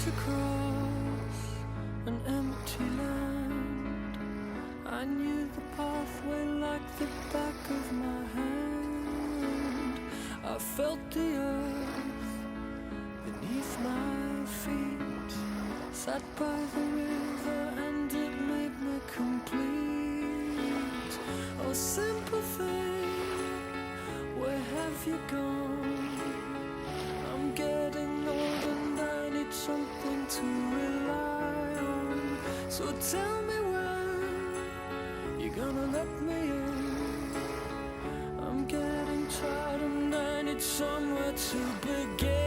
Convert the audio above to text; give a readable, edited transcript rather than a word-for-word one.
to cross an empty land. I knew the pathway like the back of my hand. I felt the earth beneath my feet, sat by the river and it made me complete. Oh, simple thing, where have you gone? I'm getting old and I need something to rely on. So tell me when you're gonna let me in. I'm getting tired and I need somewhere to begin.